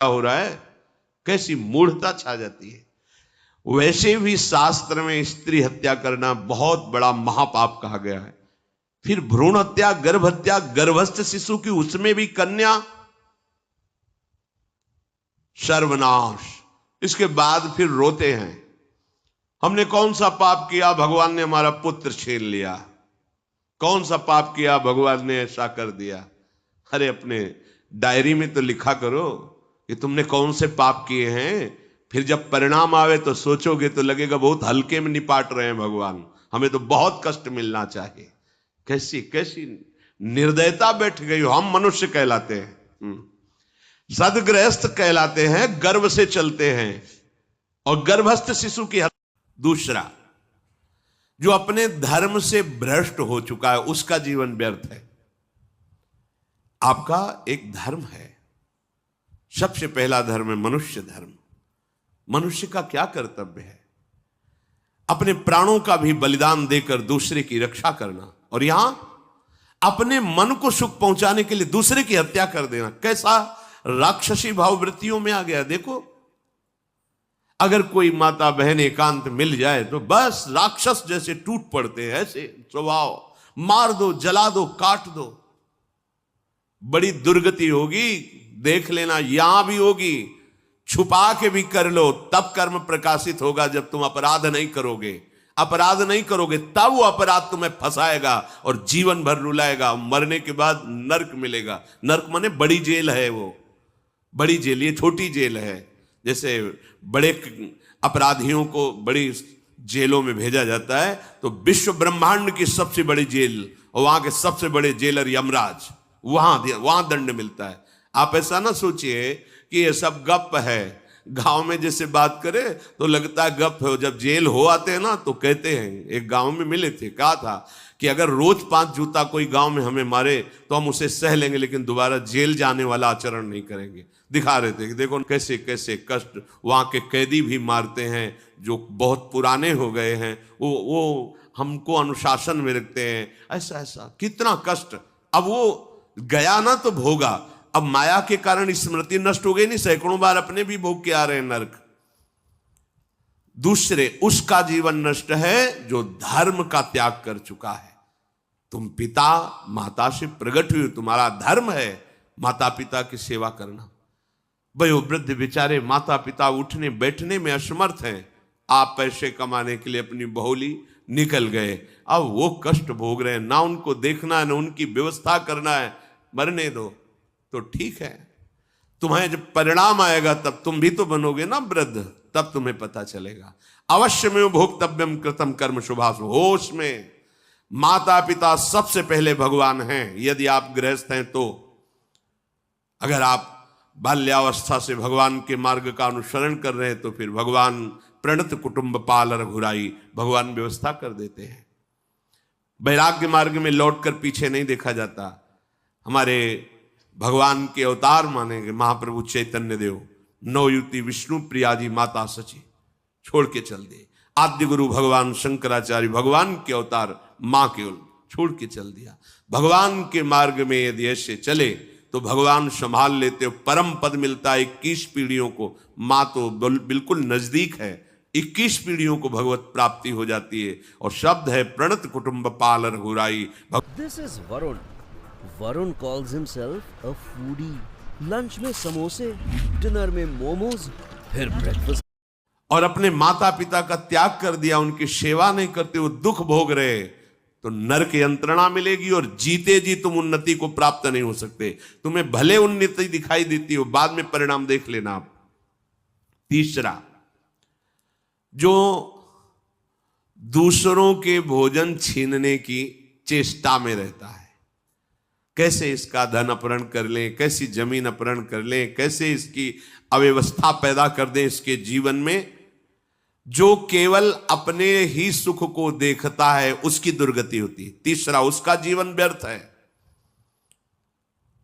हो रहा है, कैसी मूढ़ता छा जाती है। वैसे भी शास्त्र में स्त्री हत्या करना बहुत बड़ा महापाप कहा गया है। फिर भ्रूण हत्या, गर्भ हत्या, गर्भस्थ शिशु की, उसमें भी कन्या, सर्वनाश। इसके बाद फिर रोते हैं, हमने कौन सा पाप किया, भगवान ने हमारा पुत्र छीन लिया। कौन सा पाप किया, भगवान ने ऐसा कर दिया। अरे अपने डायरी में तो लिखा करो कि तुमने कौन से पाप किए हैं। फिर जब परिणाम आवे तो सोचोगे तो लगेगा बहुत हल्के में निपाट रहे हैं भगवान, हमें तो बहुत कष्ट मिलना चाहिए। कैसी कैसी निर्दयता बैठ गई हो। हम मनुष्य कहलाते हैं, सदगृहस्थ कहलाते हैं, गर्भ से चलते हैं, और गर्भस्थ शिशु की हत्या। दूसरा, जो अपने धर्म से भ्रष्ट हो चुका है उसका जीवन व्यर्थ है। आपका एक धर्म है, सबसे पहला धर्म है मनुष्य धर्म। मनुष्य का क्या कर्तव्य है? अपने प्राणों का भी बलिदान देकर दूसरे की रक्षा करना, और यहां अपने मन को सुख पहुंचाने के लिए दूसरे की हत्या कर देना। कैसा राक्षसी भाव वृत्तियों में आ गया। देखो, अगर कोई माता बहन एकांत मिल जाए तो बस राक्षस जैसे टूट पड़ते हैं, ऐसे स्वभाव, मार दो, जला दो, काट दो। बड़ी दुर्गति होगी, देख लेना, यहां भी होगी। छुपा के भी कर लो तब कर्म प्रकाशित होगा। जब तुम अपराध नहीं करोगे, अपराध नहीं करोगे तब वो अपराध तुम्हें फंसाएगा और जीवन भर रुलाएगा। मरने के बाद नर्क मिलेगा। नर्क माने बड़ी जेल है, वो बड़ी जेल, ये छोटी जेल है। जैसे बड़े अपराधियों को बड़ी जेलों में भेजा जाता है, तो विश्व ब्रह्मांड की सबसे बड़ी जेल और वहां के सबसे बड़े जेलर यमराज, वहां दंड मिलता है। आप ऐसा ना सोचिए कि ये सब गप है। गांव में जैसे बात करे तो लगता है गप है, जब जेल हो आते हैं ना तो कहते हैं। एक गांव में मिले थे, कहा था कि अगर रोज 5 जूता कोई गांव में हमें मारे तो हम उसे सह लेंगे, लेकिन दोबारा जेल जाने वाला आचरण नहीं करेंगे। दिखा रहे थे कि देखो कैसे कैसे कष्ट वहां के कैदी भी मारते हैं जो बहुत पुराने हो गए हैं। वो हमको अनुशासन में रखते हैं, ऐसा ऐसा कितना कष्ट। अब वो गया ना तो भोगा, अब माया के कारण स्मृति नष्ट हो गई नहीं, सैकड़ों बार अपने भी भोग के आ रहे हैं नरक। दूसरे, उसका जीवन नष्ट है जो धर्म का त्याग कर चुका है। तुम पिता माता से प्रकट हुए, तुम्हारा धर्म है माता पिता की सेवा करना। वयोवृद्ध बेचारे माता पिता उठने बैठने में असमर्थ हैं, आप पैसे कमाने के लिए अपनी बहुली निकल गए। अब वो कष्ट भोग रहे हैं, ना उनको देखना है ना उनकी व्यवस्था करना है। मरने दो तो ठीक है, तुम्हें जब परिणाम आएगा तब तुम भी तो बनोगे ना वृद्ध, तब तुम्हें पता चलेगा। अवश्य में भोक्तव्यम कृतम कर्म शुभाशु। होश में माता पिता सबसे पहले भगवान हैं यदि आप गृहस्थ हैं तो। अगर आप बाल्यावस्था से भगवान के मार्ग का अनुसरण कर रहे हैं तो फिर भगवान प्रणत कुटुंब पाल रघुराई, भगवान व्यवस्था कर देते हैं। वैराग्य मार्ग में लौटकर पीछे नहीं देखा जाता। हमारे भगवान के अवतार मानेंगे महाप्रभु चैतन्य देव, नवयुति विष्णु प्रिया जी माता सची छोड़ के चल दिए। आद्य गुरु भगवान शंकराचार्य भगवान के अवतार मां केवल छोड़ के चल दिया। भगवान के मार्ग में यदि ऐसे चले तो भगवान संभाल लेते हो, परम पद मिलता है 21 पीढ़ियों को। मां तो बिल्कुल नजदीक है, 21 पीढ़ियों को भगवत प्राप्ति हो जाती है। और शब्द है प्रणत कुटुंब पाल रघुराई। This is Varun. Varun calls himself a foodie. Lunch में समोसे, डिनर में मोमोज, फिर ब्रेकफास्ट। और अपने माता पिता का त्याग कर दिया, उनकी सेवा नहीं करते, वो दुख भोग रहे, तो नरक यंत्रणा मिलेगी और जीते जी तुम उन्नति को प्राप्त नहीं हो सकते। तुम्हें भले उन्नति दिखाई देती हो, बाद में परिणाम देख लेना आप। तीसरा, जो दूसरों के भोजन छीनने की चेष्टा में रहता है, कैसे इसका धन अपहरण कर लें, कैसी जमीन अपहरण कर लें, कैसे इसकी अव्यवस्था पैदा कर दें इसके जीवन में, जो केवल अपने ही सुख को देखता है उसकी दुर्गति होती है। तीसरा, उसका जीवन व्यर्थ है।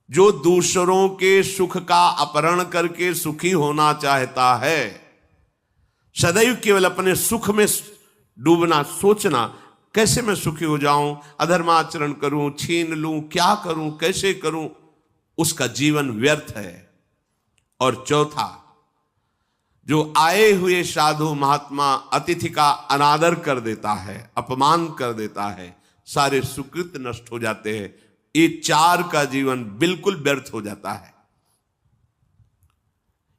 जो दूसरों के सुख का अपहरण करके सुखी होना चाहता है, सदैव केवल अपने सुख में डूबना, सोचना कैसे मैं सुखी हो जाऊं, अधर्माचरण करूं, छीन लूं, क्या करूं, कैसे करूं, उसका जीवन व्यर्थ है। और चौथा, जो आए हुए साधु महात्मा अतिथि का अनादर कर देता है, अपमान कर देता है, सारे सुकृत नष्ट हो जाते हैं। ये 4 का जीवन बिल्कुल व्यर्थ हो जाता है।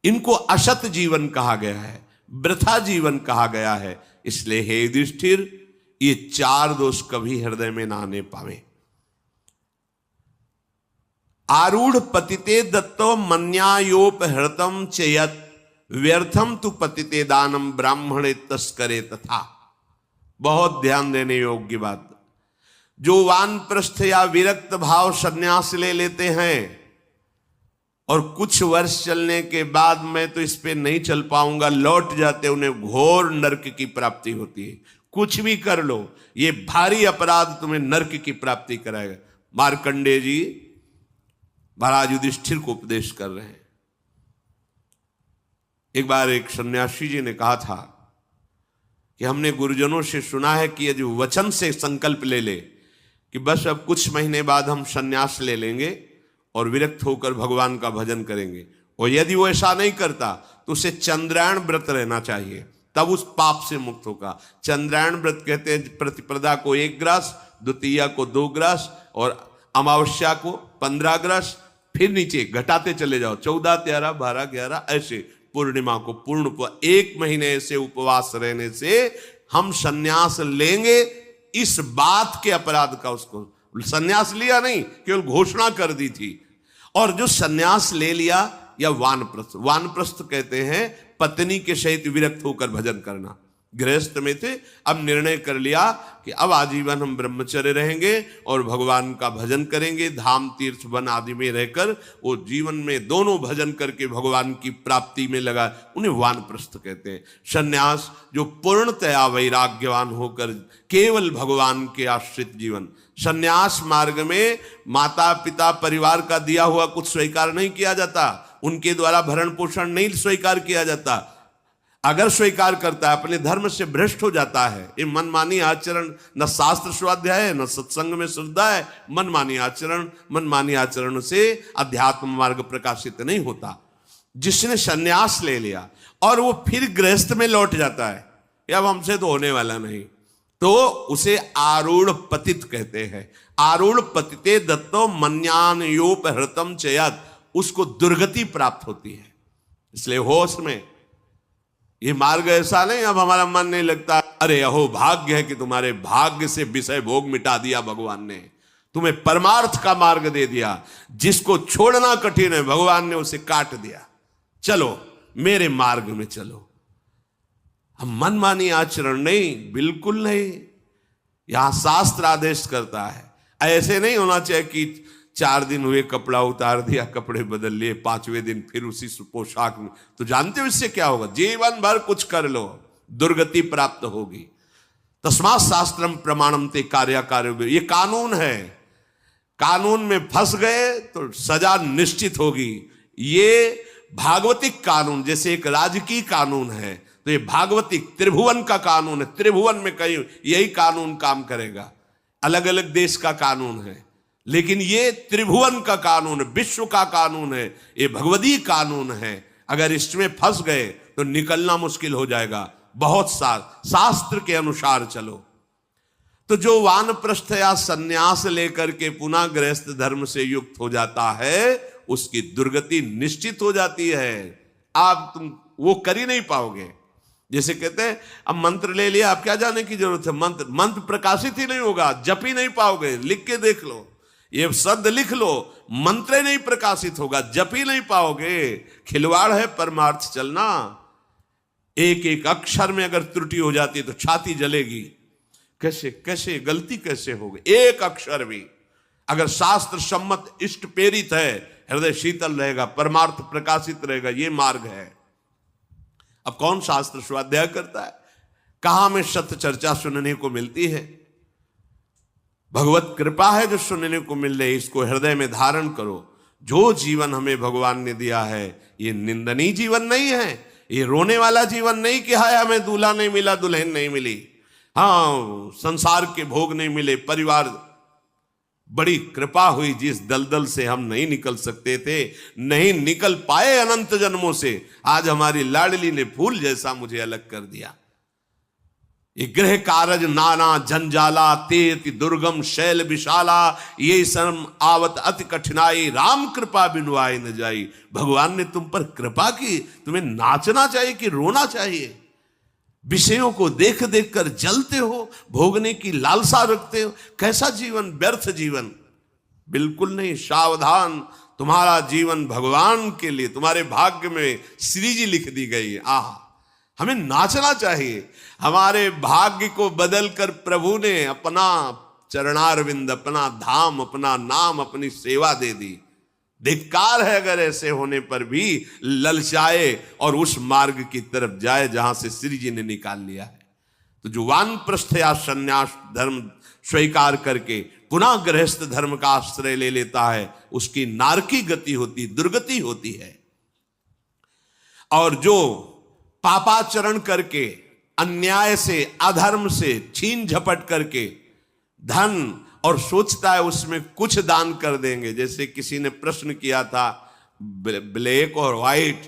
इनको असत जीवन कहा गया है, वृथा जीवन कहा गया है। इसलिए हे युधिष्ठिर, ये 4 दोष कभी हृदय में ना आने पावे। आरूढ़ पतिते दत्तो मन्यायोपहृतम चेयत व्यर्थम तु पतिते दानम ब्राह्मणे तस्करे तथा। बहुत ध्यान देने योग्य बात। जो वानप्रस्थ या विरक्त भाव संन्यास ले लेते हैं और कुछ वर्ष चलने के बाद मैं तो इस पे नहीं चल पाऊंगा लौट जाते, उन्हें घोर नरक की प्राप्ति होती है। कुछ भी कर लो, ये भारी अपराध तुम्हें नरक की प्राप्ति कराएगा। मार्कंडेय जी महाराज युधिष्ठिर को उपदेश कर रहे हैं। एक बार एक सन्यासी जी ने कहा था कि हमने गुरुजनों से सुना है कि यदि वचन से संकल्प ले ले कि बस अब कुछ महीने बाद हम सन्यास ले लेंगे और विरक्त होकर भगवान का भजन करेंगे, और यदि वो ऐसा नहीं करता तो उसे चंद्रायण व्रत रहना चाहिए, तब उस पाप से मुक्त होगा। चंद्रायण व्रत कहते हैं प्रतिपदा को 1 ग्रास, द्वितीया को 2 ग्रास और अमावस्या को 15 ग्रास, फिर नीचे घटाते चले जाओ 14, 13, 12, 11 ऐसे पूर्णिमा को पूर्ण 1 महीने से उपवास रहने से हम सन्यास लेंगे। इस बात के अपराध का उसको सन्यास लिया नहीं, केवल घोषणा कर दी थी। और जो सन्यास ले लिया या वानप्रस्थ, वानप्रस्थ कहते हैं पत्नी के सहित विरक्त होकर भजन करना। गृहस्थ में थे, अब निर्णय कर लिया कि अब आजीवन हम ब्रह्मचर्य रहेंगे और भगवान का भजन करेंगे, धाम तीर्थ वन आदि में रहकर वो जीवन में दोनों भजन करके भगवान की प्राप्ति में लगा, उन्हें वानप्रस्थ कहते हैं। सन्यास जो पूर्णतया वैराग्यवान होकर केवल भगवान के आश्रित जीवन। सन्यास मार्ग में माता पिता परिवार का दिया हुआ कुछ स्वीकार नहीं किया जाता, उनके द्वारा भरण पोषण नहीं स्वीकार किया जाता। अगर स्वीकार करता है अपने धर्म से भ्रष्ट हो जाता है। ये मनमानी आचरण, न शास्त्र स्वाध्याय है न सत्संग में श्रद्धा है। मनमानी आचरण से अध्यात्म मार्ग प्रकाशित नहीं होता। जिसने सन्यास ले लिया और वो फिर गृहस्थ में लौट जाता है, अब हमसे तो होने वाला नहीं, तो उसे आरूढ़ पतित कहते हैं। आरूढ़ पतिते दत्तो मन्यानयोपहृतम चयत, उसको दुर्गति प्राप्त होती है। इसलिए होश में, ये मार्ग ऐसा नहीं अब हमारा मन नहीं लगता, अरे अहो भाग्य है कि तुम्हारे भाग्य से विषय भोग मिटा दिया भगवान ने, तुम्हें परमार्थ का मार्ग दे दिया। जिसको छोड़ना कठिन है भगवान ने उसे काट दिया, चलो मेरे मार्ग में चलो। हम मनमानी आचरण नहीं, बिल्कुल नहीं। यहां शास्त्र आदेश करता है, ऐसे नहीं होना चाहिए कि 4 दिन हुए कपड़ा उतार दिया, कपड़े बदल लिए, 5वें दिन फिर उसी पोशाक में। तो जानते हो इससे क्या होगा? जीवन भर कुछ कर लो, दुर्गति प्राप्त होगी। तस्मात् शास्त्रम प्रमाणम ते कार्य, ये कानून है। कानून में फंस गए तो सजा निश्चित होगी। ये भागवतिक कानून, जैसे एक राजकीय कानून है, तो ये भागवतिक त्रिभुवन का कानून है। त्रिभुवन में कहीं यही कानून काम करेगा। अलग अलग देश का कानून है, लेकिन ये त्रिभुवन का कानून है, विश्व का कानून है, ये भगवदीय कानून है। अगर इसमें फंस गए तो निकलना मुश्किल हो जाएगा। बहुत शास्त्र के अनुसार चलो। तो जो वानप्रस्थ या सन्यास लेकर के पुनः गृहस्थ धर्म से युक्त हो जाता है, उसकी दुर्गति निश्चित हो जाती है। आप तुम वो कर ही नहीं पाओगे। जैसे कहते हैं अब मंत्र ले लिया, अब क्या जाने की जरूरत है, मंत्र प्रकाशित ही नहीं होगा, जप ही नहीं पाओगे। लिख के देख लो, ये शब्द लिख लो, मंत्र नहीं प्रकाशित होगा, जप ही नहीं पाओगे। खिलवाड़ है परमार्थ चलना। एक एक अक्षर में अगर त्रुटि हो जाती है तो छाती जलेगी। कैसे गलती कैसे होगी? एक अक्षर भी अगर शास्त्र सम्मत इष्ट प्रेरित है, हृदय शीतल रहेगा, परमार्थ प्रकाशित रहेगा। ये मार्ग है। अब कौन शास्त्र स्वाध्याय करता है? कहां में सत्य चर्चा सुनने को मिलती है? भगवत कृपा है जो सुनने को मिल रही, इसको हृदय में धारण करो। जो जीवन हमें भगवान ने दिया है, ये निंदनीय जीवन नहीं है, ये रोने वाला जीवन नहीं कि हाय हमें दूल्हा नहीं मिला, दुल्हन नहीं मिली, हाँ संसार के भोग नहीं मिले, परिवार बड़ी कृपा हुई, जिस दलदल से हम नहीं निकल सकते थे, नहीं निकल पाए अनंत जन्मों से, आज हमारी लाडली ने फूल जैसा मुझे अलग कर दिया। ये गृह कारज नाना जंजाला, ते अति दुर्गम शैल विशाला, ये शर्म आवत अति कठिनाई, राम कृपा बिनु आए न जाई। भगवान ने तुम पर कृपा की, तुम्हें नाचना चाहिए कि रोना चाहिए? विषयों को देख देख कर जलते हो, भोगने की लालसा रखते हो, कैसा जीवन, व्यर्थ जीवन। बिल्कुल नहीं, सावधान, तुम्हारा जीवन भगवान के लिए, तुम्हारे भाग्य में श्री जी लिख दी गई है। आह, हमें नाचना चाहिए। हमारे भाग्य को बदल कर प्रभु ने अपना चरणारविंद, अपना धाम, अपना नाम, अपनी सेवा दे दी। धिक्कार है अगर ऐसे होने पर भी ललचाए और उस मार्ग की तरफ जाए जहां से श्री जी ने निकाल लिया है। तो जो वानप्रस्थ या संन्यास धर्म स्वीकार करके पुनः गृहस्थ धर्म का आश्रय ले लेता है, उसकी नारकी गति होती, दुर्गति होती है। और जो पापाचरण करके, अन्याय से, अधर्म से छीन झपट करके धन, और सोचता है उसमें कुछ दान कर देंगे। जैसे किसी ने प्रश्न किया था ब्लैक और व्हाइट,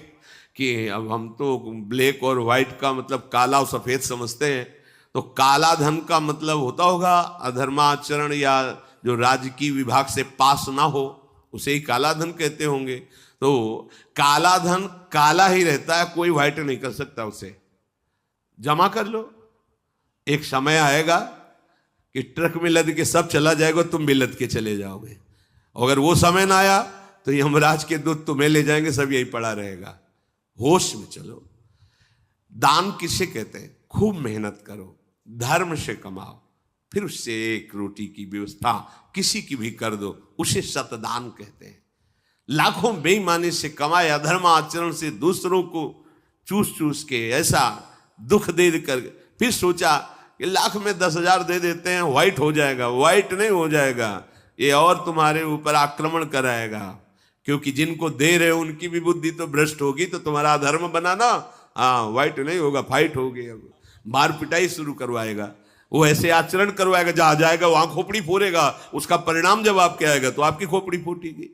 कि अब हम तो ब्लैक और व्हाइट का मतलब काला और सफेद समझते हैं, तो काला धन का मतलब होता होगा अधर्माचरण या जो राजकीय विभाग से पास ना हो, उसे ही काला धन कहते होंगे। तो काला धन काला ही रहता है, कोई व्हाइट नहीं कर सकता उसे। जमा कर लो, एक समय आएगा कि ट्रक में लद के सब चला जाएगा, तुम भी लद के चले जाओगे। अगर वो समय ना आया तो यमराज के दूत तुम्हें ले जाएंगे, सब यही पड़ा रहेगा। होश में चलो। दान किसे कहते हैं? खूब मेहनत करो, धर्म से कमाओ, फिर उससे एक रोटी की व्यवस्था किसी की भी कर दो, उसे सतदान कहते हैं। लाखों बेईमानी से कमाए, अधर्म आचरण से दूसरों को चूस चूस के ऐसा दुख दे कर फिर सोचा कि लाख में 10,000 दे देते हैं, व्हाइट हो जाएगा। व्हाइट नहीं हो जाएगा, ये और तुम्हारे ऊपर आक्रमण कराएगा, क्योंकि जिनको दे रहे हो उनकी भी बुद्धि तो भ्रष्ट होगी, तो तुम्हारा धर्म बनाना, हाँ, व्हाइट नहीं होगा, फाइट होगी। अब मार पिटाई शुरू करवाएगा, वो ऐसे आचरण करवाएगा, जहां जाएगा वहां खोपड़ी फोड़ेगा। उसका परिणाम जब आपके आएगा तो आपकी खोपड़ी फूटेगी।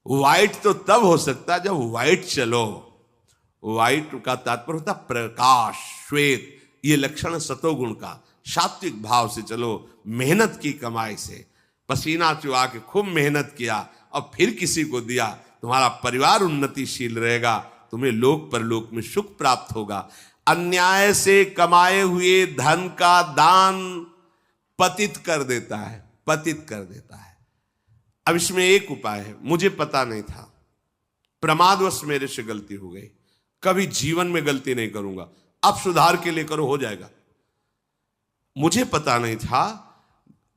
व्हाइट तो तब हो सकता है जब व्हाइट चलो। व्हाइट का तात्पर्य होता प्रकाश, श्वेत, ये लक्षण सतोगुण का। सात्विक भाव से चलो, मेहनत की कमाई से, पसीना चुहा के खूब मेहनत किया और फिर किसी को दिया, तुम्हारा परिवार उन्नतिशील रहेगा, तुम्हें लोक परलोक में सुख प्राप्त होगा। अन्याय से कमाए हुए धन का दान पतित कर देता है, पतित कर देता है। अब इसमें एक उपाय है, मुझे पता नहीं था, प्रमादवश मेरे से गलती हो गई, कभी जीवन में गलती नहीं करूंगा, अब सुधार के लिए करो, हो जाएगा। मुझे पता नहीं था,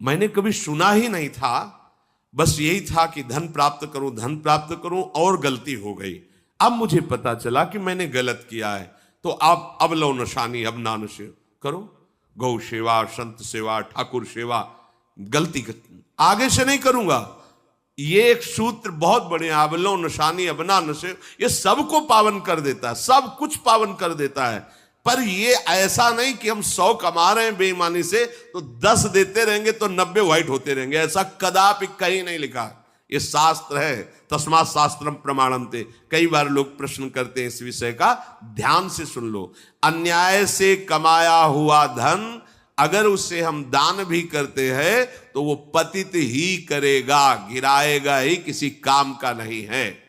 मैंने कभी सुना ही नहीं था, बस यही था कि धन प्राप्त करूं, धन प्राप्त करूं, और गलती हो गई। अब मुझे पता चला कि मैंने गलत किया है, तो आप अब लो नशानी, अब ना नशे करो, गौ सेवा, संत सेवा, ठाकुर सेवा, गलती आगे से नहीं करूंगा। ये एक सूत्र बहुत बढ़िया, अबलो नशानी अबना नशे, ये सबको पावन कर देता है, सब कुछ पावन कर देता है। पर ये ऐसा नहीं कि हम 100 कमा रहे हैं बेईमानी से तो 10 देते रहेंगे तो 90 व्हाइट होते रहेंगे, ऐसा कदापि कहीं नहीं लिखा। ये शास्त्र है, तस्मात् शास्त्रम प्रमाणन्ते। कई बार लोग प्रश्न करते हैं इस विषय का, ध्यान से सुन लो। अन्याय से कमाया हुआ धन अगर उसे हम दान भी करते हैं तो वो पतित ही करेगा, गिराएगा ही, किसी काम का नहीं है।